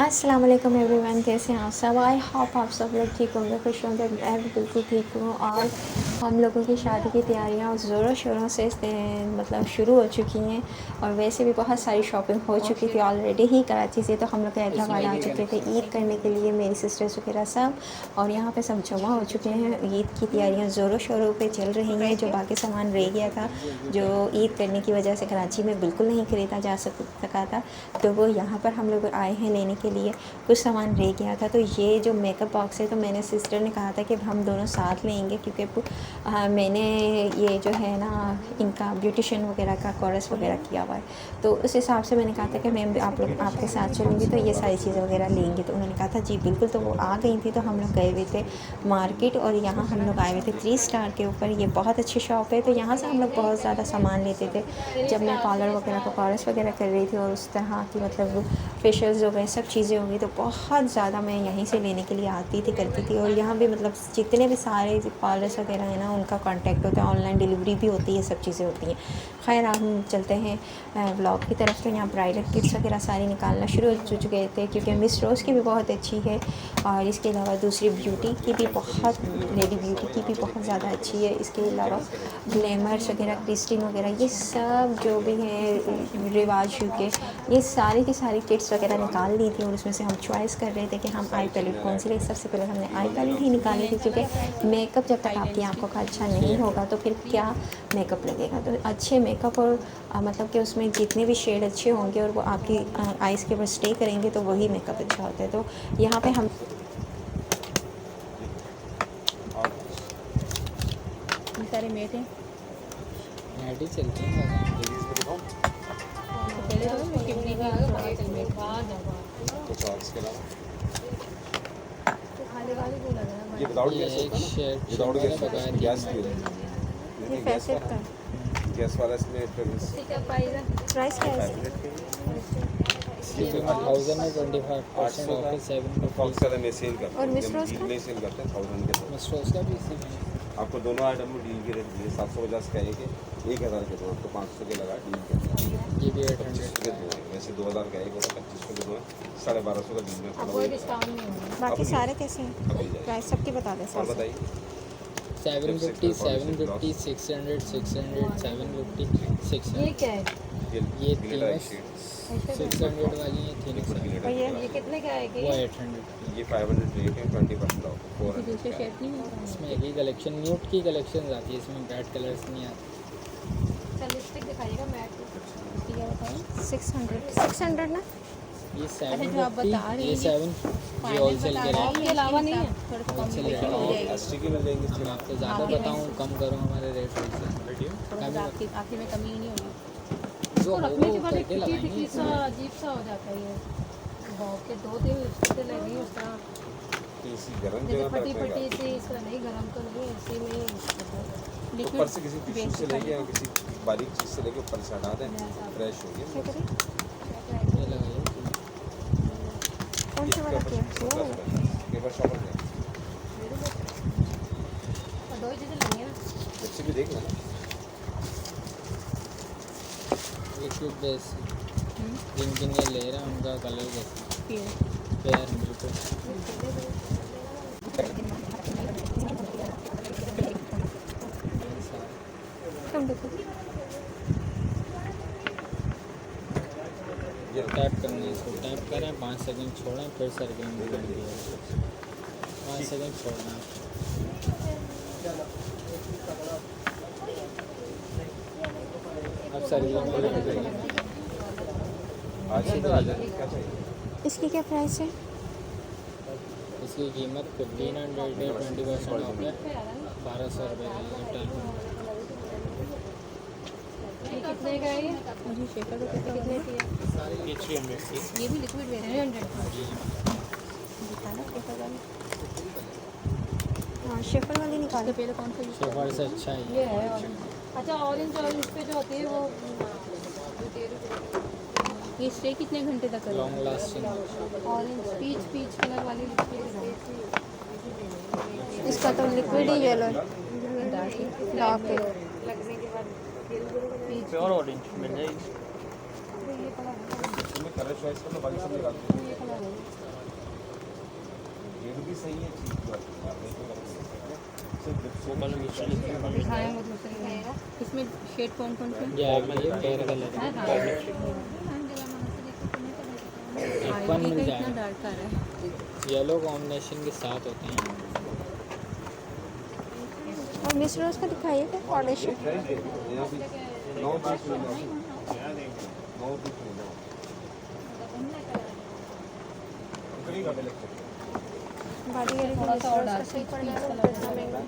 अस्सलाम वालेकुम एवरीवन, कैसे हैं आप सब। आई होप आप सब लोग ठीक होंगे, खुश होंगे। मैं भी बिल्कुल ठीक हूँ। और हम लोगों की शादी की तैयारियाँ ज़ोरों शोरों से मतलब शुरू हो चुकी हैं। और वैसे भी बहुत सारी शॉपिंग हो चुकी थी ऑलरेडी ही कराची से। तो हम लोग हैदराबाद आ चुके थे ईद करने के लिए, मेरी सिस्टर्स वगैरह सब। और यहाँ पे सब जमा हो चुके हैं। ईद की तैयारियाँ ज़ोरों शोरों पे चल रही हैं। जो बाकी सामान रह गया था, जो ईद करने की वजह से कराची में बिल्कुल नहीं ख़रीदा जा सका था, तो वो यहाँ पर हम लोग आए हैं लेने के लिए। कुछ सामान रह गया था। तो ये जो मेकअप बॉक्स है, तो मैंने सिस्टर ने कहा था कि हम दोनों साथ लेंगे, क्योंकि मैंने ये जो है ना इनका ब्यूटिशियन वगैरह का कोर्स वगैरह किया हुआ है। तो उस हिसाब से मैंने कहा था कि मैं आप लोग आपके साथ चलूँगी तो ये सारी चीज़ें वगैरह लेंगे। तो उन्होंने कहा था जी बिल्कुल। तो वो आ गई थी। तो हम लोग गए हुए थे मार्केट, और यहाँ हम लोग आए हुए थे 3 स्टार के ऊपर। ये बहुत अच्छी शॉप है। तो यहाँ से हम लोग बहुत ज़्यादा सामान लेते थे। जब मैं पार्लर वगैरह का कोर्स वगैरह कर रही थी, और उस तरह की मतलब फेशियल्स हो गए, सब चीज़ें हो गई, तो बहुत ज़्यादा मैं यहीं से लेने के लिए आती थी, करती थी। और यहाँ भी मतलब जितने भी सारे पार्लर्स वगैरह हैं ना, उनका कांटेक्ट होता है, ऑनलाइन डिलीवरी भी होती है, सब चीज़ें होती हैं। खैर, हम चलते हैं व्लॉग की तरफ। तो यहाँ ब्राइडल किट्स वगैरह सारी निकालना शुरू हो चुके थे, क्योंकि मिस रोज़ की भी बहुत अच्छी है। और इसके अलावा दूसरी ब्यूटी की भी बहुत, लेडी ब्यूटी की भी बहुत ज़्यादा अच्छी है। इसके अलावा ग्लैमर्स वगैरह, क्रिस्टीन वगैरह, ये सब जो भी हैं रिवाज के, ये सारी की सारी किट्स वगैरह निकाल ली थी। और उसमें से हम चॉइस कर रहे थे कि हम आई पैलेट कौन सी लें। सबसे पहले हमने आई पैलेट ही निकाली थी, क्योंकि मेकअप जब तक आपकी आंखों का अच्छा नहीं होगा तो फिर क्या मेकअप लगेगा। तो अच्छे मेकअप और मतलब कि उसमें जितने भी शेड अच्छे होंगे और वो आपकी आइज़ के ऊपर स्टे करेंगे, तो वही मेकअप अच्छा होता है। तो यहाँ पे हम सारे मेट हैं, मैडी चलती है। पहले तो उसमें कितनी भी थोड़ा चल मेट कुछ और इसके अलावा खाली वाली को लग रहा है। ये विदाउट गैस होता है ना, विदाउट गैस होता है, इसमें गैस भी होती है। ये गैस फैसेट का वाला, गैस वाला इसमें फिर क्या प्राइस है? प्राइस क्या है इसका? पैकेट के ये 1000 में 25% ऑफ है, 7 फॉक्स वाला में सेल करते और हैं, मिस जब रोज़ डील का? में सेल करते हैं 1000 के। मिस्टर उसका भी इसी में आपको दोनों आइटम में डील के रेट दिए 750 का एक है, 1000 के दो, तो 500 के लगा डील के अंदर। ये भी 2500 800 के दो है, वैसे 2000 का एक होता है, 2500 के दो है, 1250 का डील में अब पड़ा कोई हुआ डिस्काउंट नहीं होगा। बाकी अब सारे कैसे हैं? अब मिल जाएगा। प्राइस सबके बता दें और सर। बताइए 750 750 600 600 750 600। ये क्या है? ये ग्लिटर आई तीनों शेड 600 वाली है, तीनों लिक्विड से और ये? ये कितने का है कि वो 800। ये 500 रेट है, 20% ऑफ, दूसरे 400 का है। शेड नहीं है? इसमें एक ही कलेक्शन न्यूट की कलेक्शन आती है, इसमें ब्राइट कलर्स नहीं आते। चल लिपस्टिक दिखाइएगा मैट की। क्या बताएं? 600 ना? ये जो आप बता रहे 750, ये हैं, 7 ये होलसेल के रेट आपके अलावा नहीं है? थोड़ा सा कम होलसेल में रेट हो है। जाएगी। एसटी की मिल जाएंगी हम आपको ज़्यादा बताऊँ, कम करो हमारे रेट होलसेल। थोड़ा सा आखिर में कमी ही नहीं होगी। जो इसको रखने के होगा बाद एक करके टिकी लगाएंगे टिकी सा अजीब सा हो जाता है ये। बहुत के 2-3 लिपस्टिक लगी उस तरह, इसी गरम जैसे जगह पर फटी रखेगा। फटी सी। इस तरह नहीं, गरम तो नहीं, ऐसे में ऊपर से किसी टिश्यू से लेके या किसी बारीक चीज़ से लेके ऊपर से हटा दें, फ्रेश हो क्या गया। करें? ये लगाइए। कौन सा वाला किया? वो वाला? पेपर शॉपर है, और 2 चीज़ें लेंगे ना। बच्चे भी देख लेना। लिक्विड बेस जिन जिन ये ले रहा है उनका कलर जैसा फेयर बिल्कुल। तुम देखो। ये टैप करना है, इसको टैप करें, 5 सेकंड छोड़ें, फिर सर्किल में कर दिया 5 सेकंड छोड़ना है। अब सर्किल में कर दिया। आज ही आ जाए, क्या चाहिए? इसकी क्या प्राइस है? इसकी कीमत 1500 है, 20% ऑफ है, 1200 रुपये का। ये कितने का है? और ये शेकर का कितना कितने की है? ये 300 की। ये भी लिक्विड में 300 दिखाना शेकर वाली। हाँ, शेकर वाली निकालो। पहले कौन सा यूज़ शेफर से अच्छा है ये है ऑरेंज। अच्छा, ऑरेंज ऑरेंज पे जो होती है वो ये स्टे कितने घंटे तक करेगा? Long lasting. Orange peach peach colour वाली लिपस्टिक इसका तो लिक्विड ही येलो है। डार्क है। लगने के बाद पीच प्योर ऑरेंज मिल जाएगी। ये कलर तुम्हें कलर चॉइस कर लो, बाकी सब निकाल दो। ये कलर है। सही है चीज़ जो आपने तो कर सकते हैं सिर्फ वो कलर मुश्किल है दिखाया वो दूसरे का। इसमें शेड कौन कौन से हैं? ये ये पेयर कलर हाँ, है हाँ। F1 मिल इतना जाएगा डार्क आ रहा है। येलो कॉम्बिनेशन के साथ होते हैं और मिस रोज का दिखाइए क्या फाउंडेशन? यहाँ भी 9 पीस मिल जाओ 9 पीस मिल जाओ उतनी का मिल बाडी थोड़ा सा और डार्क सही पड़ेगा इतना महंगा।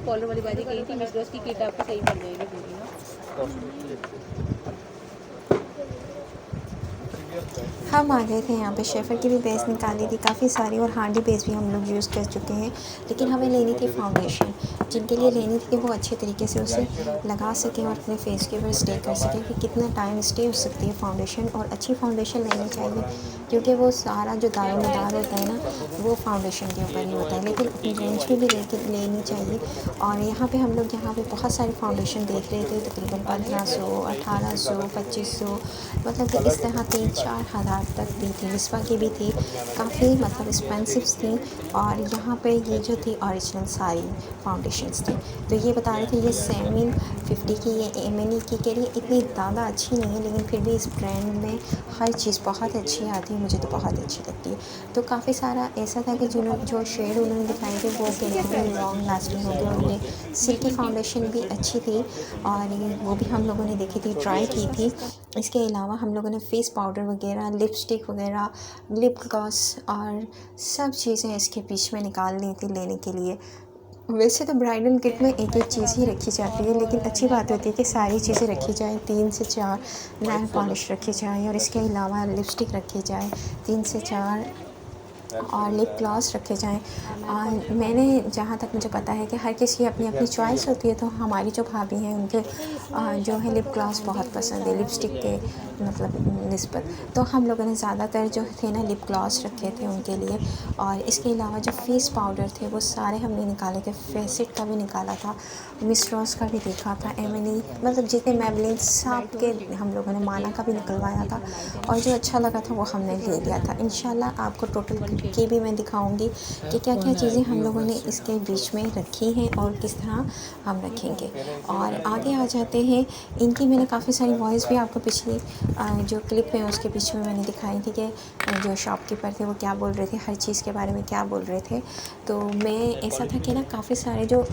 कॉलर वाली बाजी कही थी मिस रोज की किट आपको सही पड़ जाएगी पूरी ना। हम आ गए थे यहाँ पे शेफर की भी बेस निकाली थी काफ़ी सारी और हांडी बेस भी हम लोग यूज़ कर चुके हैं, लेकिन हमें लेनी थी फाउंडेशन। जिनके लिए लेनी थी कि वो अच्छे तरीके से उसे लगा सकें और अपने फेस के ऊपर स्टे कर सकें कि कितना टाइम स्टे हो सकती है फाउंडेशन। और अच्छी फाउंडेशन लेनी चाहिए क्योंकि वो सारा जो दारोमदार होता है ना वो फाउंडेशन के ऊपर ही होता है, लेकिन अपनी रेंज में भी लेनी चाहिए। और यहाँ पे हम लोग यहाँ पे बहुत सारी फाउंडेशन देख रहे थे, तकरीबन 1500, 1800, 2500, मतलब कि इस तरह 3-4 हज़ार तक भी थी। मिसवा की भी थी, काफ़ी मतलब एक्सपेंसिव थी। और यहाँ पे ये जो थी ओरिजिनल सारी फाउंडेशंस थी। तो ये बता रहे थे ये 750 की, ये एमएनई की कह रही है इतनी ज़्यादा अच्छी नहीं है, लेकिन फिर भी इस ब्रांड में हर चीज़ बहुत अच्छी आती है, मुझे तो बहुत अच्छी लगती है। तो काफ़ी सारा ऐसा था कि जो शेड उन्होंने दिखाए थे वो बिल्कुल लॉन्ग लास्टिंग हो गया। और ये सिल्की फाउंडेशन भी अच्छी थी और वो भी हम लोगों ने देखी थी, ट्राई की थी। इसके अलावा हम लोगों ने फेस पाउडर वगैरह, लिपस्टिक वगैरह, लिप ग्लॉस और सब चीज़ें इसके बीच में निकाल ली थी लेने के लिए। वैसे तो ब्राइडल किट में एक एक चीज़ ही रखी जाती है, लेकिन अच्छी बात होती है कि सारी चीज़ें रखी जाए। 3 से 4 नेल पॉलिश रखी जाए और इसके अलावा लिपस्टिक रखी जाए 3 से 4 और लिप ग्लॉस रखे जाएँ। मैंने जहाँ तक मुझे पता है कि हर किसी की अपनी अपनी चॉइस होती है, तो हमारी जो भाभी हैं उनके जो है लिप ग्लॉस बहुत पसंद है लिपस्टिक के मतलब निस्बत। तो हम लोगों ने ज़्यादातर जो थे ना लिप ग्लॉस रखे थे उनके लिए। और इसके अलावा जो फेस पाउडर थे वो सारे हमने निकाले थे। फेसिट का भी निकाला था, मिस रॉस का भी देखा था, एमएनई मतलब जितने मेबलिन सब के हम लोगों ने, माना का भी निकलवाया था। और जो अच्छा लगा था वो हमने ले लिया था। इंशाल्लाह आपको टोटल की भी मैं दिखाऊंगी कि क्या क्या चीज़ें हम लोगों ने इसके बीच में रखी हैं और किस तरह हम रखेंगे। और आगे आ जाते हैं। इनकी मैंने काफ़ी सारी वॉइस भी आपको पिछली जो क्लिप है उसके बीच में मैंने दिखाई थी कि जो शॉपकीपर थे वो क्या बोल रहे थे, हर चीज़ के बारे में क्या बोल रहे थे। तो मैं ऐसा था कि ना काफ़ी सारे जो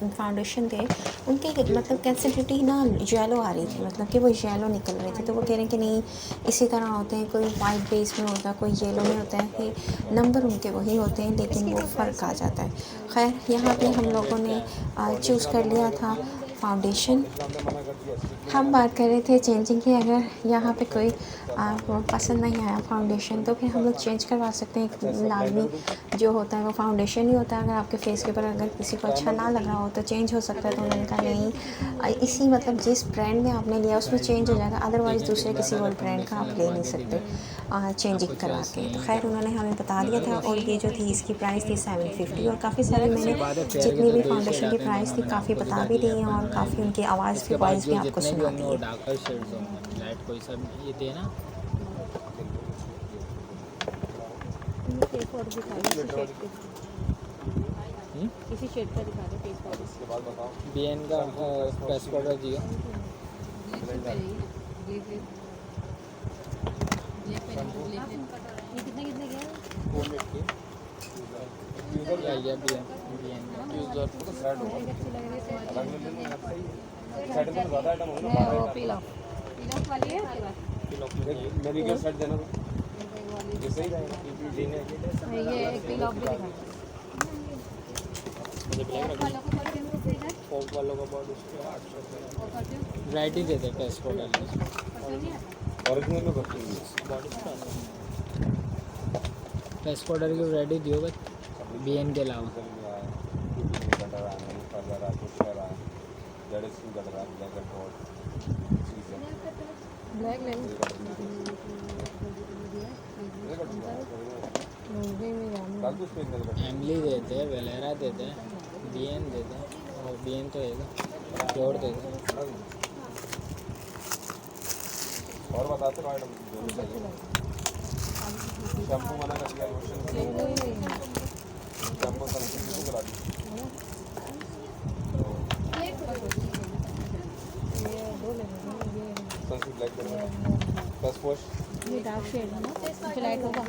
फाउंडेशन थे उनके मतलब कंसिस्टेंसी ना येलो आ रही थी, मतलब कि वो येलो निकल रहे थे। तो वो कह रहे हैं कि नहीं इसी तरह होते हैं, कोई वाइट बेस में होता है, कोई येलो में होता है, कि नंबर उनके वही होते हैं लेकिन वो फ़र्क आ जाता है। खैर यहाँ पे हम लोगों ने चूज़ कर लिया था फाउंडेशन। हम बात कर रहे थे चेंजिंग की, अगर यहाँ पे कोई पसंद नहीं आया फाउंडेशन तो फिर हम लोग चेंज करवा सकते हैं। एक लाजमी जो होता है वो फाउंडेशन ही होता है। अगर आपके फेस के ऊपर अगर किसी को अच्छा ना लगा हो तो चेंज हो सकता है। तो उन्होंने कहा नहीं, इसी मतलब जिस ब्रांड में आपने लिया उसमें चेंज हो जाएगा, अदरवाइज़ दूसरे किसी और ब्रांड का आप ले नहीं सकते चेंजिंग करवा के। तो खैर उन्होंने हमें बता दिया था। और ये जो थी इसकी प्राइस थी 750। और काफ़ी सारे मैंने जितनी भी फाउंडेशन की प्राइस थी काफ़ी बता भी दी हैं और काफ़ी उनकी आवाज़ की वॉइस भी आपको सुना दी है। डार्कर शेड्स होंगे लाइट कोई सब ये थे ना फेस पाउडर दिखा इसी शेड का दिखा दो फेस पाउडर। इसके बाद बताओ बीएन का फेस पाउडर दिया ये कितने कितने गया? या बीएन यूजर को सेट होगा अच्छे लग रहे थे। अलग ले लेना सही है सेट में ज़्यादा आइटम होगा ना। वो पील ऑफ वाली है आपके पास? मेरी के सेट देना तो ये सही रहेगा। ये एक पील ऑफ भी दिखा। फॉग वालों का बहुत वैरायटी देते फेस पाउडर ओरिजिनल में करती है फेस पाउडर की वैरायटी दियो बस बीएन के अलावा ब्लैक लेंस एमली देते हैं, वेलेरा देते हैं, बीएन देते हैं। और बीएन तो है प्योर देते हैं। और बताते मैडम जो भी चाहिए शैम्पू मना कर दिया, लोशन शैम्पू सनस्क्रीन को करा दी। Sunscreen black colour first wash ये डार्क शेड है ना, इसमें लाइट होगा।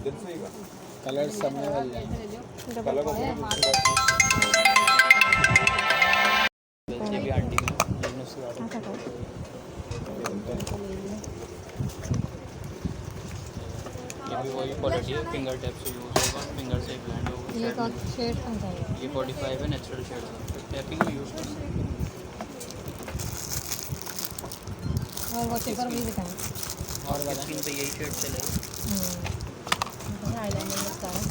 दिन से ही का कलर सब में मिल जाएंगे। कलर को बच्चे भी आंटी में उसके बाद ये भी वही क्वालिटी है, फिंगर टेप से यूज़ होगा, फिंगर से ब्लेंड होगा। ये का शेड समझाइए। ये 45 है, नेचुरल शेड है, टैपिंग में यूज़ कर सकते हैं। और वो पेपर भी दिखाएं। और स्किन पे यही शेड चलेगा। आईलाइनर लगता है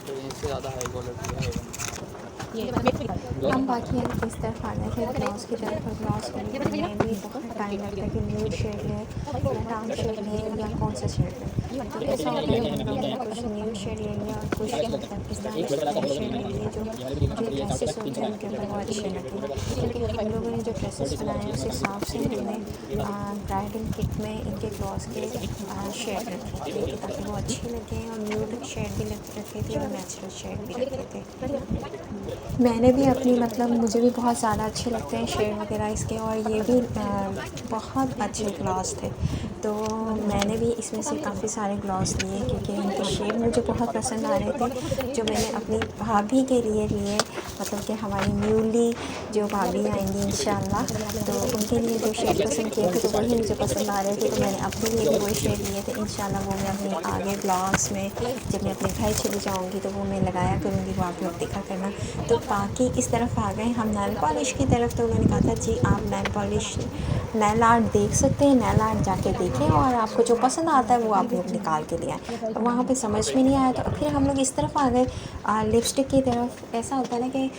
तो इससे ज़्यादा हाई क्वालिटी है। ये। हम बाकी है किस तरफ आने थे ग्लॉस की तरफ, और ग्लॉस करने में भी बहुत टाइम लगता है कि न्यूड शेड है या डार्क शेड है या कौन सा शेड है। तो ऐसा होता है कि हम लोगों ने कुछ न्यूड शेड ले लिया और कुछ मतलब इस तरह के शेड ले लिए जो ड्रेसेस होते हैं उनके ऊपर बहुत अच्छे लगते हैं। क्योंकि हम लोगों ने जो ड्रेसेस बनाए हैं उस हिसाब से हमने ब्राइडल किट में इनके ग्लॉस के शेड रखे थे ताकि वो अच्छे लगें, और न्यूड शेड भी रखे थे और नेचुरल शेड भी रखे थे। मैंने भी अपनी मतलब मुझे भी बहुत ज़्यादा अच्छे लगते हैं शेड वगैरह इसके, और ये भी बहुत अच्छे ग्लॉस थे। तो मैंने भी इसमें से काफ़ी सारे ग्लॉस लिए क्योंकि इनके शेड मुझे बहुत पसंद आ रहे थे, जो मैंने अपनी भाभी के लिए मतलब कि हमारी न्यूली जो भाभी आएंगी इंशाल्लाह, तो उनके लिए जो शेड पसंद किए थे तो वही मुझे पसंद आ रहे थे, तो मैंने अपने लिए भी वही शेड लिए थे। इंशाल्लाह वो मैं अपने आगे ब्लॉग्स में जब मैं अपने घर चली जाऊँगी तो वो मैं लगाया करूँगी, वो आप लोग देखा करना। तो बाकी इस तरफ आ गए हम नेल पॉलिश की तरफ। तो मैंने कहा था जी आप नेल पॉलिश नेल आर्ट देख सकते हैं, नेल आर्ट जाके देखें और आपको जो पसंद आता है वो आप लोग निकाल के ले आए। तो वहाँ पे समझ में नहीं आया तो फिर हम लोग इस तरफ आ गए लिपस्टिक की तरफ। ऐसा होता है ना कि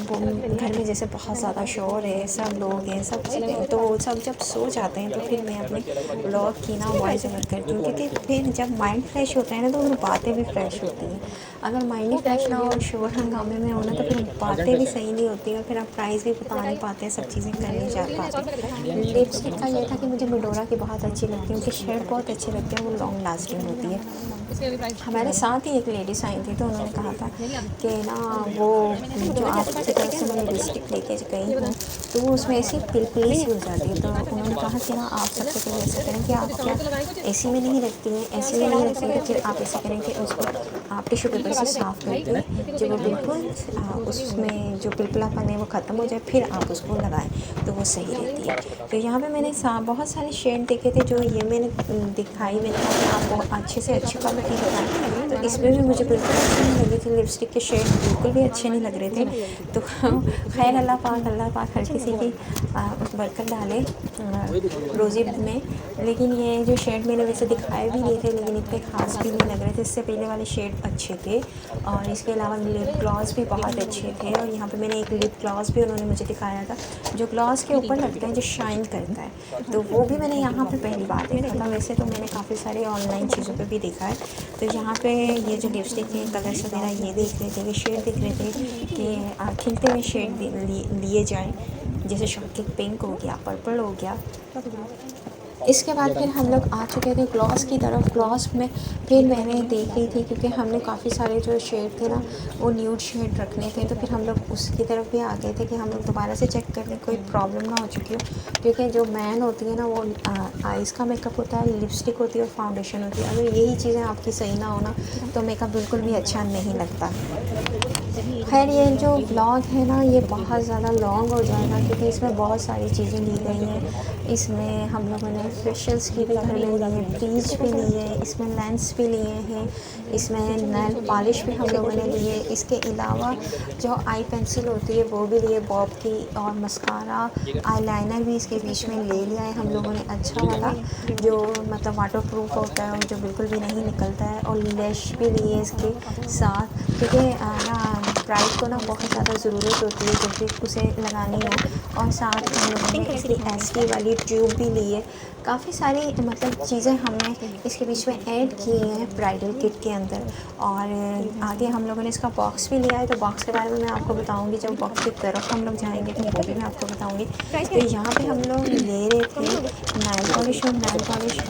वो घर में जैसे बहुत ज़्यादा शोर है, सब लोग हैं, सब तो सब जब सो जाते हैं तो फिर मैं अपने व्लॉग की ना वॉइस ओवर करती हूँ, क्योंकि फिर जब माइंड फ्रेश होता है ना तो फिर बातें भी फ्रेश होती हैं। अगर माइंड ही फ्रेश ना हो, शोर हंगामे में होना, तो फिर बातें भी सही नहीं होती और फिर आप प्राइस भी बता नहीं पाते, सब चीज़ें कर नहीं जा पाते। लिपस्टिक का ये था कि मुझे मिडोरा की बहुत अच्छी लगती है, उनकी शेड बहुत अच्छी लगती है, वो लॉन्ग लास्टिंग होती है। हमारे साथ ही एक लेडीज़ आई थी तो उन्होंने कहा था कि ना वो जो आपकी तरफ से मैं लिपस्टिक लेके गई हूँ तो वो उसमें ऐसी पिलपिली सी हो जाती है। तो उन्होंने कहा कि ना आप सबसे पहले ऐसा करें कि आप क्या एसी में नहीं रखती हैं, ऐसे में नहीं रखती हैं, तो फिर आप ऐसा करें कि उसको आप टिश्यू पेपर से साफ़ करके जब वो बिल्कुल उसमें जो पिलपिलापन है वो ख़त्म हो जाए फिर आप उसको लगाएं तो वो सही रहती है। तो यहाँ पे मैंने बहुत सारे शेड देखे थे, जो ये मैंने दिखाई, मैंने कहा कि आपको अच्छे से अच्छी क्वालिटी बताएं। तो इसमें भी मुझे बिल्कुल अच्छी नहीं लगी थी, लिपस्टिक के शेड बिल्कुल भी अच्छे नहीं लग रहे थे। तो खैर अल्लाह पाक हर किसी की बरकत डाले रोज़ी में। लेकिन ये जो शेड मैंने वैसे दिखाए भी नहीं थे, लेकिन इतने खास भी नहीं लग रहे थे। इससे पहले वाले शेड अच्छे थे और इसके अलावा लिप ग्लॉस भी बहुत अच्छे थे। और यहाँ पे मैंने एक लिप ग्लॉस भी उन्होंने मुझे दिखाया था जो ग्लॉस के ऊपर लगता है, जो शाइन करता है, तो वो भी मैंने यहाँ पे पहली बार देखा था। वैसे तो मैंने काफ़ी सारे ऑनलाइन चीज़ों पे भी देखा है। तो यहाँ पे ये जो लिपस्टिक के कलर्स वगैरह ये देख रहे थे, ये शेड देख रहे थे कि खिलते हुए शेड लिए जाएँ, जैसे शॉकिंग पिंक हो गया, पर्पल हो गया। इसके बाद फिर हम लोग आ चुके थे ग्लॉस की तरफ। ग्लॉस में फिर मैंने देख रही थी क्योंकि हमने काफ़ी सारे जो शेड थे ना वो न्यूड शेड रखने थे, तो फिर हम लोग उसकी तरफ भी आ गए थे कि हम लोग दोबारा से चेक कर लें कोई प्रॉब्लम ना हो चुकी हो। क्योंकि जो मैन होती है ना वो आइज़ का मेकअप होता है, लिपस्टिक होती है और फाउंडेशन होती है। अगर यही चीज़ें आपकी सही ना हो ना तो मेकअप बिल्कुल भी अच्छा नहीं लगता। खैर ये जो व्लॉग है ना ये बहुत ज़्यादा लॉन्ग हो जाएगा क्योंकि इसमें बहुत सारी चीज़ें ली गई हैं। इसमें हम लोगों ने फेशियल्स की भी घर में लिए, ब्लीच भी लिए, इसमें लेंस भी लिए हैं, इसमें नेल पॉलिश भी हम लोगों ने लिए। इसके अलावा जो आई पेंसिल होती है वो भी लिए बॉब की, और मस्कारा आईलाइनर भी इसके बीच में ले लिया है हम लोगों ने, अच्छा वाला जो मतलब वाटर प्रूफ होता है और जो बिल्कुल भी नहीं निकलता है। और लैश भी लिए इसके साथ क्योंकि ना ब्राइड को ना बहुत ज़्यादा ज़रूरत होती है जब भी उसे लगानी हो। और साथ हम लोगों ने इसकी एसटी वाली ट्यूब भी ली है। काफ़ी सारी मतलब चीज़ें हमने इसके बीच में ऐड की हैं ब्राइडल किट के अंदर। और आगे हम लोगों ने इसका बॉक्स भी लिया है, तो बॉक्स के बारे में मैं आपको बताऊंगी जब बॉक्स की तरफ हम लोग जाएंगे तो वो भी मैं आपको बताऊंगी। तो यहाँ पे हम लोग ले रहे थे नेल पॉलिश, और नेल पॉलिश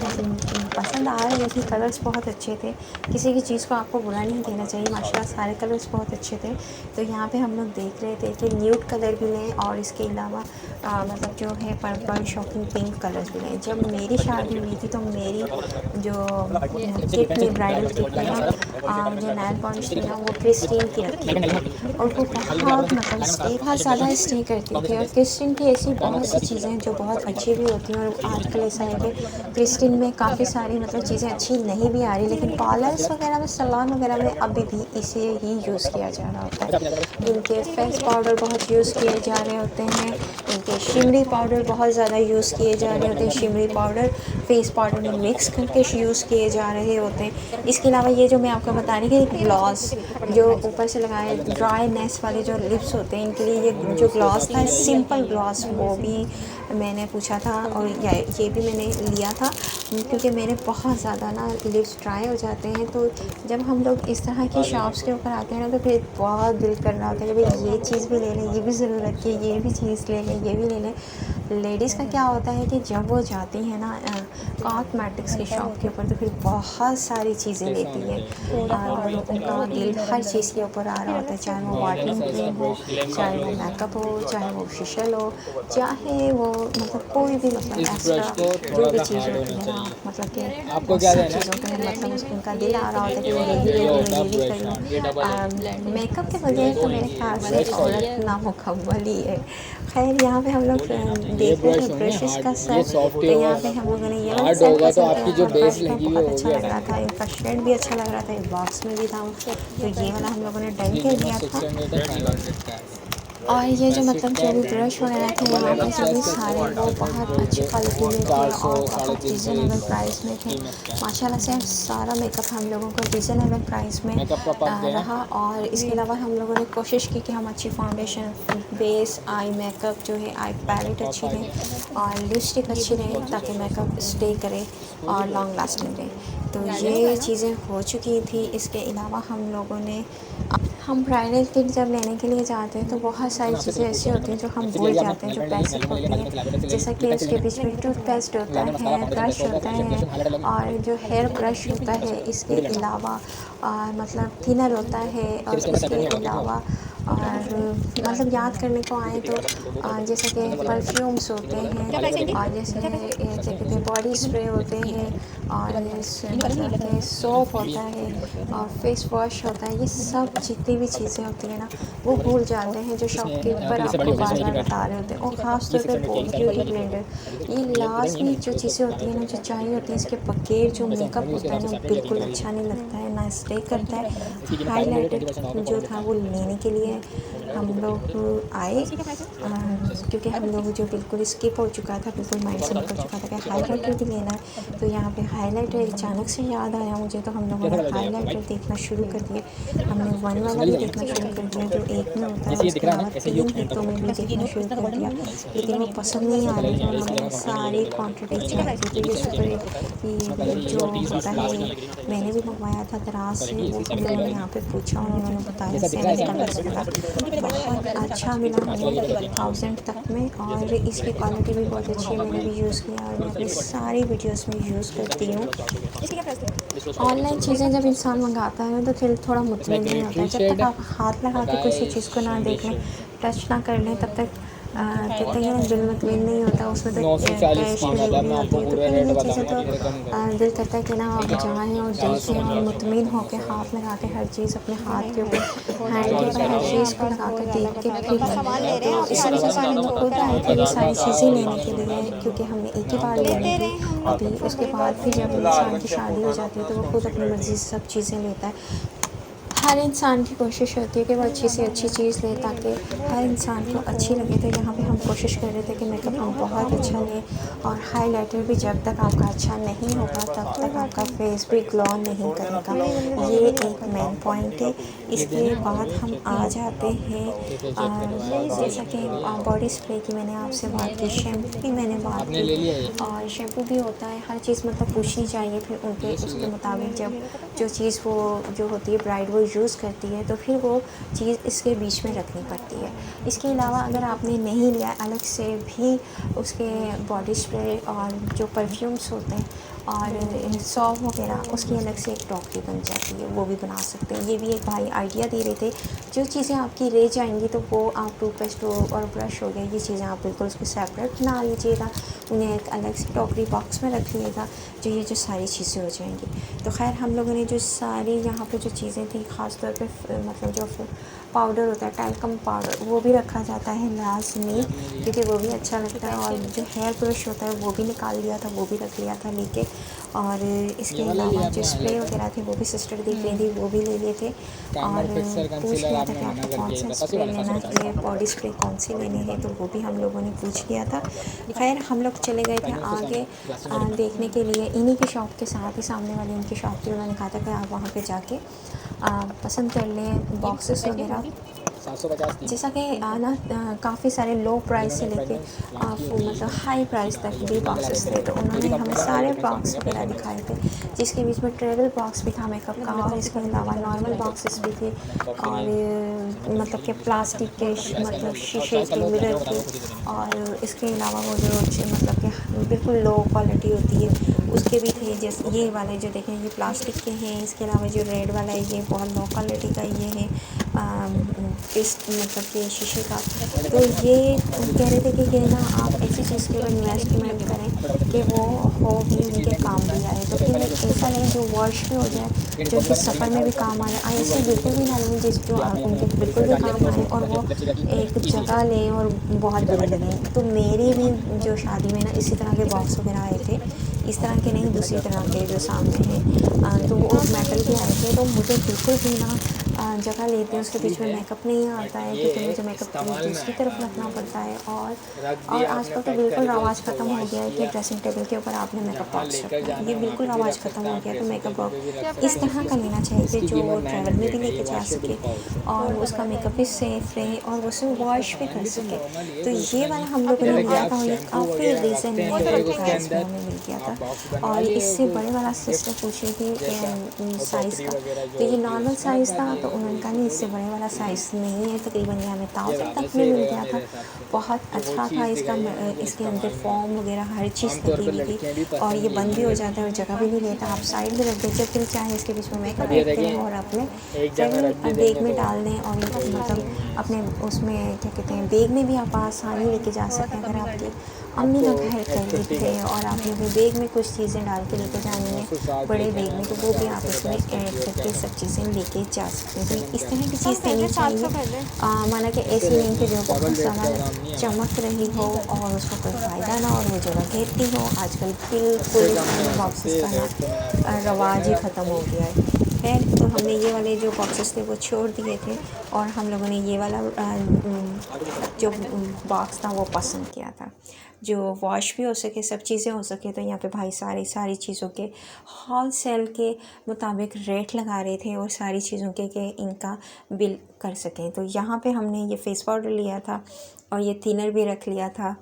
पसंद आ रहे थे, कलर्स बहुत अच्छे थे। किसी की चीज़ को आपको बुरा नहीं कहना चाहिए, माशाल्लाह सारे कलर्स बहुत अच्छे थे। तो यहाँ पे हम लोग देख रहे थे कि न्यूड कलर भी लें और इसके अलावा मतलब जो है पर्पल शॉकिंग पिंक कलर्स भी लें। जब मेरी शादी हुई थी तो मेरी जो किट थी ब्राइडल किट थी ना, जो नेल पॉलिश थी ना, वो क्रिस्टीन की रखी थी और वो बहुत मतलब बहुत ज़्यादा स्टे करती थी। और क्रिस्टीन की ऐसी बहुत सी चीज़ें जो बहुत अच्छी भी होती हैं, और आजकल ऐसा है कि क्रिस्टीन में काफ़ी सारी मतलब चीज़ें अच्छी नहीं भी आ रही, लेकिन पार्लर्स वगैरह में, सैलून वगैरह में अभी भी इसे ही यूज़ किया जा रहा होता है। इनके फेस पाउडर बहुत यूज़ किए जा रहे होते हैं, इनके शिमरी पाउडर बहुत ज़्यादा यूज़ किए जा रहे होते हैं। शिमरी पाउडर फेस पाउडर में मिक्स करके यूज़ किए जा रहे होते हैं। इसके अलावा ये जो मैं आपको बता रही थी ग्लॉस जो ऊपर से लगाए, ड्राईनेस वाले जो लिप्स होते हैं, इनके लिए ये जो ग्लॉस था सिंपल ग्लॉस, वो भी मैंने पूछा था और ये भी मैंने लिया था, क्योंकि मेरे बहुत ज़्यादा ना लिप्स ड्राई हो जाते हैं। तो जब हम लोग इस तरह की शॉप्स के ऊपर आते हैं ना, तो फिर बहुत दिल कर रहा होता है कि भाई ये चीज़ भी ले लें, ये भी ज़रूरत की, ये भी चीज़ ले लें, ये भी ले लें। लेडीज़ का क्या होता है कि जब वो जाती हैं ना कॉस्मेटिक्स की शॉप के ऊपर, तो फिर बहुत सारी चीज़ें लेती हैं और उनका दिल हर चीज़ के ऊपर आ रहा होता है, चाहे वो वाटरिंग क्रीम हो, चाहे वो मेकअप हो, चाहे वो फेशियल हो, चाहे वो मतलब कोई भी मतलब एक्स्ट्रा जो भी चीज़ होती है ना, मतलब कि आपको क्या सब देना है? चीज़ों पे मतलब उनका दिल आ रहा होता है कि मैं ये भी ले लूँ, मैं ये भी कर लूँ। मेकअप के बगैर तो मेरे ख्याल से औरत नामुकम्मल ही है। खैर यहाँ पे हम लोग देख रहे थे ब्रशेस का सेट, तो यहाँ पे हम लोगों ने ये वाला सेट पसंद किया और ब्रश में बहुत अच्छा लग रहा था, इनका शेड भी अच्छा लग रहा था, एक बॉक्स में भी था, तो ये वाला हम लोगों ने डन कर दिया था। और ये जो मतलब जो भी ब्रश वगैरह थे यहाँ पे सभी सारे वो बहुत अच्छी क्वालिटी में थे और बहुत रीज़नेबल प्राइस में थे। माशाल्लाह से सारा मेकअप हम लोगों को रीज़नेबल प्राइस में रहा। और इसके अलावा हम लोगों ने कोशिश की कि हम अच्छी फाउंडेशन, बेस, आई मेकअप जो है, आई पैलेट अच्छी रहे और लिपस्टिक अच्छी रहे, ताकि मेकअप स्टे करे और लॉन्ग लास्टिंग रहे। तो ये चीज़ें हो चुकी थी। इसके अलावा हम ब्राइडल किट जब लेने के लिए जाते हैं तो बहुत सारी चीज़ें ऐसी होती हैं जो हम भूल जाते हैं, जो बेसिक होती हैं, जैसा कि उसके बीच में टूथपेस्ट होता है, ब्रश होता है और जो हेयर ब्रश होता है। इसके अलावा मतलब थिनर होता है और इसके अलावा और मतलब याद करने को आए तो जैसे कि परफ्यूम्स होते हैं और जैसे क्या कहते हैं बॉडी स्प्रे होते हैं और मतलब कि सोप होता है और फेस वॉश होता है। ये सब जितनी भी चीज़ें होती हैं ना, वो भूल जाते हैं जो शॉपकीपर आपको बार बार बता रहे होते हैं। और ख़ास तौर पर ब्यूटी ब्लेंडर, ये लास्ट में जो चीज़ें होती हैं ना, जो चाहिए होती है, इसके बगैर जो मेकअप होता है ना, बिल्कुल अच्छा नहीं लगता है, ना स्टे करता है। हाईलाइटर जो था वो लेने के लिए हम लोग आए क्योंकि हम लोग जो बिल्कुल स्किप हो चुका था, बिल्कुल माइंड से निकल चुका था कि हाईलाइटर भी लेना है। तो यहाँ पे हाईलाइटर अचानक से याद आया मुझे, तो हम लोगों ने हाईलाइटर देखना शुरू कर दिए। हमने वन वाला भी देखना शुरू कर दिया जो एक में होता है, उसके अलावा 3 हितों में भी देखना शुरू कर दिया, लेकिन वो पसंद नहीं आ रही थी। हमने सारी क्वान्टिटी चेक की थी, जैसे ये जो होता है मैंने भी मंगवाया था दराज से, वो हम लोगों ने यहाँ पे पूछा, उन्होंने बताया सेम कलर्स मिला, बहुत अच्छा मिला हमें 1000 तक में। और इसकी क्वालिटी भी बहुत अच्छी है, मैंने भी यूज़ किया और मैं अपनी सारी वीडियोस में यूज़ करती हूँ। ऑनलाइन चीज़ें जब इंसान मंगाता है तो फिर थोड़ा मुतमिन नहीं होता है, जब तक आप हाथ लगा के किसी चीज़ को ना देख लें, टच ना कर लें, तब तक कहते हैं ना दिल मुतमिन नहीं होता। उसमें तो कैश डिलीवरी होती है, तो फिर ये चीज़ें तो दिल करता है कि ना आप जाएँ और देखें और मुतमिन होकर हाथ लगा के हर चीज़ अपने हाथ के ऊपर, हैंड के ऊपर हर चीज़ को लगा कर देख के फिर तो इस वजह से हम खुद आए थे ये सारी चीज़ें लेने के लिए, क्योंकि हमने एक ही बार लेनी थी। अभी उसके बाद फिर जब इंसान की शादी हो जाती है तो वो खुद अपनी मर्ज़ी से सब चीज़ें लेता है। हर इंसान की कोशिश होती है कि वो अच्छी से अच्छी चीज़ ले ताकि हर इंसान को अच्छी लगे। तो यहाँ पे हम कोशिश कर रहे थे कि मेकअप हम बहुत अच्छा लें और हाइलाइटर भी जब तक आपका अच्छा नहीं होगा तब तक आपका फेस भी ग्लो नहीं करेगा, ये एक मेन पॉइंट है। इसके बाद हम आ जाते हैं जैसा कि बॉडी स्प्रे की मैंने आपसे बात की, शैम्पू की मैंने बात की, और शैम्पू भी होता है, हर चीज़ मतलब पूछनी चाहिए फिर उनके उसके मुताबिक जब जो चीज़ वो जो होती है ब्राइड वो यूज़ करती है तो फिर वो चीज़ इसके बीच में रखनी पड़ती है। इसके अलावा अगर आपने नहीं लिया अलग से भी उसके बॉडी स्प्रे और जो परफ्यूम्स होते हैं और सॉफ्ट वगैरह उसकी अलग से एक टॉकरी बन जाती है, वो भी बना सकते हैं। ये भी एक भाई आइडिया दे रहे थे, जो चीज़ें आपकी रह जाएंगी तो वो आप टूथपेस्ट और ब्रश हो गया, ये चीज़ें आप बिल्कुल उसको सेपरेट बना लीजिएगा, उन्हें एक अलग से टॉकरी बॉक्स में रख लिएगा, जो ये जो सारी चीज़ें हो जाएंगी। तो खैर हम लोगों ने जो सारी यहाँ पे जो चीज़ें थी, ख़ास तौर पे मतलब जो पाउडर होता है टैल्कम पाउडर, वो भी रखा जाता है लाजमी, क्योंकि वो भी अच्छा लगता है। और जो हेयर ब्रश होता है वो भी निकाल लिया था, वो भी रख लिया था लेके। और इसके अलावा जो स्प्रे वगैरह थे वो भी सिस्टर देख रही थी, वो भी ले लिए थे। और पूछ लिया था कि आपको कौन सा स्प्रे लेना है, बॉडी स्प्रे कौन से लेने हैं, तो वो भी हम लोगों ने पूछ लिया था। खैर हम लोग चले गए थे आगे देखने के लिए, इन्हीं की शॉप के साथ ही सामने वाली इनकी शॉप थी। उन्होंने कहा था कि आप वहाँ पे जाके पसंद कर लें बॉक्सेस वगैरह, 750 जैसा कि ना काफ़ी सारे लो प्राइस से लेके आप मतलब हाई प्राइस तक भी बॉक्सेस थे। तो उन्होंने हमें सारे बॉक्स वगैरह दिखाए थे, जिसके बीच में ट्रेवल बॉक्स भी था मेकअप का, और इसके अलावा नॉर्मल बॉक्सेस भी थे। और मतलब कि प्लास्टिक के मतलब शीशे के मिरर थे। और इसके अलावा वो जो मतलब कि बिल्कुल लो क्वालिटी होती है उसके भी थे, जैसे ये वाले जो देखें ये प्लास्टिक के हैं। इसके अलावा जो रेड वाला है ये बहुत लो क्वालिटी का ये है, इस मतलब कि शीशे का। तो ये कह रहे थे कि ये ना आप ऐसी चीज़ के ऊपर इन्वेस्टमेंट करें कि वो हो भी उनके काम भी आए। तो फिर ऐसा नहीं जो वॉश भी हो जाए, जो कि सफ़र में भी काम आ जाए। ऐसे बिल्कुल भी ना लें जिस जो उनके बिल्कुल भी काम आए और वो एक जगह लें और बहुत बुरे लगें। तो मेरी भी जो शादी में ना इसी तरह के बॉक्स वगैरह आए थे, इस तरह के नहीं, दूसरी तरह के जो सामने हैं। तो वो मेटल के आए थे, तो मुझे बिल्कुल भी ना जगह लेते हैं उसके बीच में मेकअप नहीं आता है, क्योंकि मुझे मेकअप दूसरी तरफ रखना पड़ता है। और आजकल तो बिल्कुल रवाज ख़त्म हो गया है कि ड्रेसिंग टेबल के ऊपर आपने मेकअप बॉक्स रखना है, ये बिल्कुल रवाज ख़त्म हो गया है। तो मेकअप बॉक्स इस तरह का लेना चाहिए कि जो वो ट्रैवल में भी लेके जा सके और उसका मेकअप भी सेफ रहे और वो उसे वॉश भी कर सके। तो ये वाला हम लोगों ने लिया था और ये काफ़ी रीज़नेबल प्राइस में हमें मिल गया था। और इससे बड़े वाला सिस्टर पूछ रही थी साइज़ का, तो ये नॉर्मल साइज़ था, तो उन्होंने कहा नहीं इससे बड़े वाला साइज़ नहीं है, तकरीबन ये हमें 1000 तक में मिल गया था। बहुत अच्छा था इसका, इसके अंदर फॉर्म वगैरह हर चीज़ लगी हुई थी, और ये बंद भी हो जाता है और जगह भी नहीं लेता, आप साइड में रख दें, जब भी चाहे इसके बीच में मेकअप रख दें और अपने ट्रैवल बैग में डाल दें। और मतलब अपने उसमें क्या कहते हैं बैग में भी आप आसानी लेके जा सकते हैं। अगर आपकी अम्मी का घर करीब है और आपने भी बैग में कुछ चीज़ें डाल के लेके जानी है बड़े बैग में, तो वो भी आप इसमें ऐड करके सब चीज़ें लेके जा सकते हैं। तो इस तरह की चीज़ लेनी चाहिए, माना कि ऐसी नहीं कि जो बहुत ज़्यादा चमक रही हो और उसको कोई फ़ायदा ना और वो जगह घेरती हो। आजकल बिल्कुल बॉक्सेस का ना रवाज ही ख़त्म हो गया है। खैर तो हमने ये वाले जो बॉक्सेस थे वो छोड़ दिए थे, और हम लोगों ने ये वाला जो बॉक्स था वो पसंद किया था, जो वॉश भी हो सके, सब चीज़ें हो सके। तो यहाँ पे भाई सारी चीज़ों के होल सेल के मुताबिक रेट लगा रहे थे और सारी चीज़ों के इनका बिल कर सकें। तो यहाँ पे हमने ये फेस पाउडर लिया था और ये थिनर भी रख लिया था,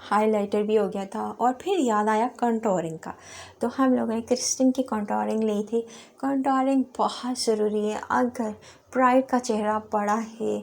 हाइलाइटर भी हो गया था, और फिर याद आया कंटोरिंग का। तो हम लोगों ने क्रिस्टिन की कंटोरिंग ली थी। कंटोरिंग बहुत ज़रूरी है, अगर ब्राइड का चेहरा बड़ा है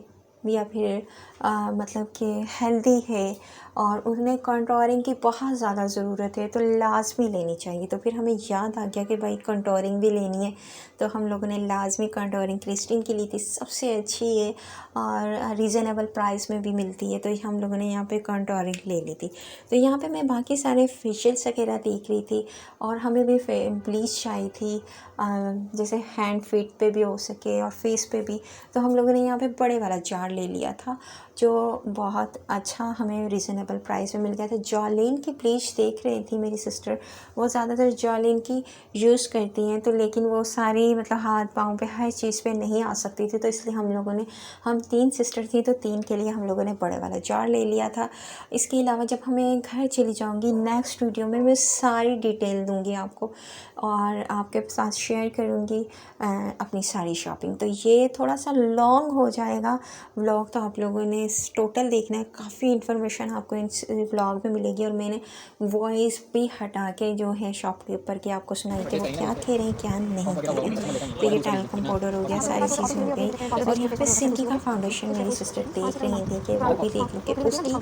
या फिर मतलब कि हेल्दी है और उन्हें कंटोरिंग की बहुत ज़्यादा ज़रूरत है, तो लाजमी लेनी चाहिए। तो फिर हमें याद आ गया कि भाई कंटोरिंग भी लेनी है, तो हम लोगों ने लाजमी कंटोरिंग क्रिस्टिन की ली थी। सबसे अच्छी है और रीज़नेबल प्राइस में भी मिलती है, तो हम लोगों ने यहाँ पे कंटोरिंग ले ली थी। तो यहाँ पे मैं बाकी सारे फेशियल्स वगैरह देख रही थी, और हमें भी ब्लीच चाहिए थी, जैसे हैंड फीट पे भी हो सके और फेस पे भी। तो हम लोगों ने यहाँ पे बड़े वाला जार ले लिया था, जो बहुत अच्छा हमें रीज़नेबल प्राइस में मिल गया था। जॉलीन की ब्लीच देख रही थी मेरी सिस्टर, वो ज़्यादातर जॉलीन की यूज़ करती हैं, तो लेकिन वो सारी मतलब हाथ पाँव पे हर चीज़ पे नहीं आ सकती थी, तो इसलिए हम लोगों ने, हम 3 सिस्टर थी तो 3 के लिए हम लोगों ने बड़े वाला जार ले लिया था। इसके अलावा जब हमें घर चली जाऊँगी नेक्स्ट वीडियो में मैं सारी डिटेल दूँगी आपको और आपके साथ शेयर करूँगी अपनी सारी शॉपिंग। तो ये थोड़ा सा लॉन्ग हो जाएगा व्लॉग, तो आप लोगों ने आपने टोटल देखना है, काफ़ी इन्फॉर्मेशन आपको इस व्लॉग में मिलेगी। और मैंने वॉइस भी हटा के जो है शॉपकीपर के आपको सुनाई कि वो क्या कह रहे हैं क्या नहीं कह रहे हैं। तो ये टैल्कम पाउडर हो गया, सारी चीज़ें हो गई। और यहाँ पे सिल्की का फाउंडेशन मेरी सिस्टर देख रही थी कि वो भी देख लूँ कि उसकी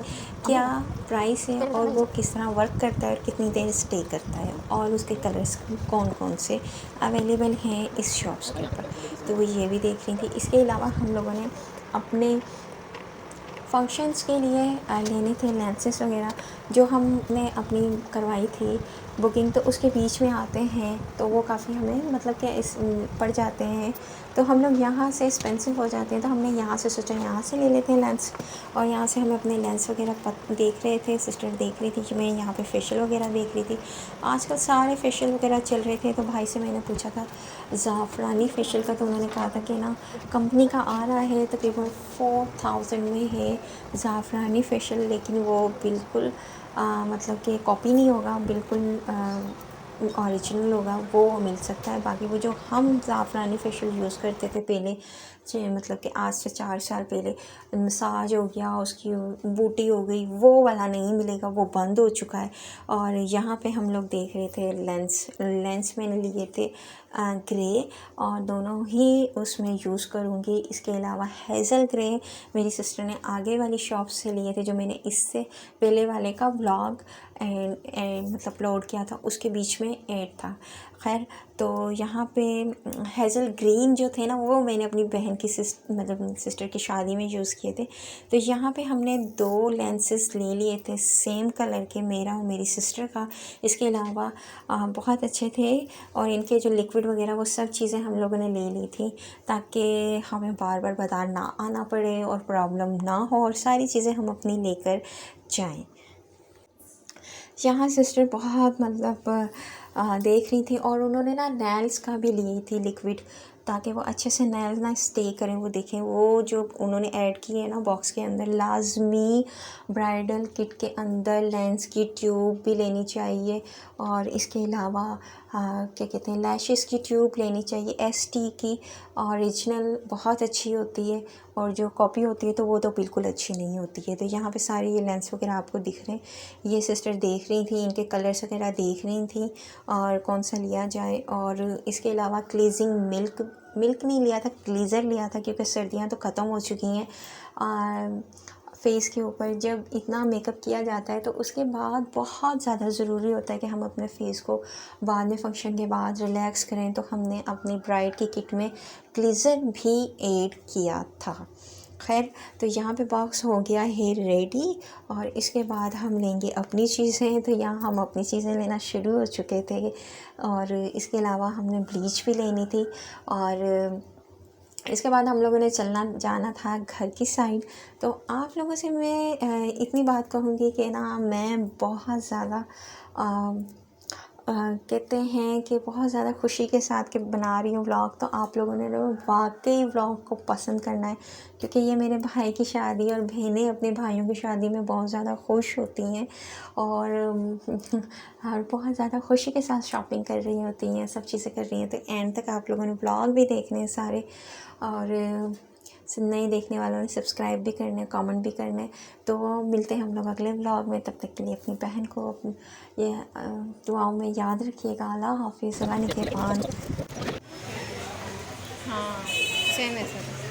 क्या प्राइस है और वो किस तरह वर्क करता है और कितनी देर स्टे करता है, और उसके कलर्स कौन कौन से अवेलेबल हैं इस शॉप्स के ऊपर। तो वो ये भी देख रही थी। इसके अलावा हम लोगों ने अपने फंक्शंस के लिए लेने थे लेंसेस वगैरह, जो हमने अपनी करवाई थी बुकिंग, तो उसके बीच में आते हैं तो वो काफ़ी हमें मतलब कि इस पड़ जाते हैं, तो हम लोग यहाँ से एक्सपेंसिव हो जाते हैं। तो हमने यहाँ से सोचा यहाँ से ले लेते हैं लेंस, और यहाँ से हम अपने लेंस वगैरह देख रहे थे। सिस्टर देख रही थी कि मैं यहाँ पे फेशियल वगैरह देख रही थी। आजकल सारे फेशियल वगैरह चल रहे थे, तो भाई से मैंने पूछा था ज़ाफ़रानी फेशियल का, तो उन्होंने कहा था कि ना कंपनी का आ रहा है तकरीबन 4000 में है ज़ाफ़रानी फेशियल, लेकिन वो बिल्कुल मतलब कि कॉपी नहीं होगा, बिल्कुल ओरिजिनल होगा, वो मिल सकता है। बाकी वो जो हम ज़ाफ़रानी फेशियल यूज़ करते थे पहले, मतलब कि आज से 4 साल पहले, मसाज हो गया, उसकी बूटी हो गई, वो वाला नहीं मिलेगा, वो बंद हो चुका है। और यहाँ पे हम लोग देख रहे थे लेंस मैंने लिए थे ग्रे, और दोनों ही उसमें यूज़ करूँगी। इसके अलावा हेज़ल ग्रे मेरी सिस्टर ने आगे वाली शॉप से लिए थे, जो मैंने इससे पहले वाले का व्लॉग मतलब अपलोड किया था, उसके बीच में ऐड था। खैर, तो यहाँ पे हेज़ल ग्रीन जो थे ना, वो मैंने अपनी बहन की मतलब सिस्टर की शादी में यूज़ किए थे। तो यहाँ पे हमने 2 लेंसेस ले लिए थे सेम कलर के, मेरा और मेरी सिस्टर का। इसके अलावा बहुत अच्छे थे, और इनके जो लिक्विड वगैरह वो सब चीज़ें हम लोगों ने ले ली थी, ताकि हमें बार बार बाज़ार ना आना पड़े और प्रॉब्लम ना हो, और सारी चीज़ें हम अपनी लेकर जाएं। यहाँ सिस्टर बहुत मतलब देख रही थी, और उन्होंने ना नेल्स का भी ली थी लिक्विड, ताकि वो अच्छे से नेल्स ना स्टे करें। वो देखें, वो जो उन्होंने ऐड की है ना बॉक्स के अंदर, लाजमी ब्राइडल किट के अंदर लेंस की ट्यूब भी लेनी चाहिए, और इसके अलावा क्या कहते हैं, लैशेस की ट्यूब लेनी चाहिए ST की, ओरिजिनल बहुत अच्छी होती है, और जो कॉपी होती है तो वो तो बिल्कुल अच्छी नहीं होती है। तो यहाँ पे सारे ये लेंस वगैरह आपको दिख रहे हैं। ये सिस्टर देख रही थी, इनके कलर्स वगैरह देख रही थी और कौन सा लिया जाए। और इसके अलावा क्लीजिंग मिल्क नहीं लिया था, क्लीज़र लिया था, क्योंकि सर्दियाँ तो ख़त्म हो चुकी हैं। फेस के ऊपर जब इतना मेकअप किया जाता है, तो उसके बाद बहुत ज़्यादा ज़रूरी होता है कि हम अपने फेस को बाद में फंक्शन के बाद रिलैक्स करें। तो हमने अपनी ब्राइड की किट में क्लीज़र भी ऐड किया था। खैर, तो यहाँ पे बॉक्स हो गया है रेडी, और इसके बाद हम लेंगे अपनी चीज़ें। तो यहाँ हम अपनी चीज़ें लेना शुरू हो चुके थे, और इसके अलावा हमने ब्लीच भी लेनी थी, और इसके बाद हम लोगों ने जाना था घर की साइड। तो आप लोगों से मैं इतनी बात कहूँगी कि ना, मैं बहुत ज़्यादा कहते हैं कि बहुत ज़्यादा खुशी के साथ के बना रही हूँ व्लॉग। तो आप लोगों ने वाकई व्लॉग को पसंद करना है, क्योंकि ये मेरे भाई की शादी, और बहनें अपने भाइयों की शादी में बहुत ज़्यादा खुश होती हैं, और बहुत ज़्यादा खुशी के साथ शॉपिंग कर रही होती हैं, सब चीज़ें कर रही हैं। तो एंड तक आप लोगों ने व्लॉग भी देखने हैं सारे, और नए देखने वालों ने सब्सक्राइब भी करना है, कमेंट भी करना है। तो मिलते हैं हम लोग अगले व्लॉग में। तब तक के लिए अपनी बहन को ये दुआओं में याद रखिएगा। अल्लाह हाफिज़। अल्लाह निगहबान। हाँ, सेम ऐसा।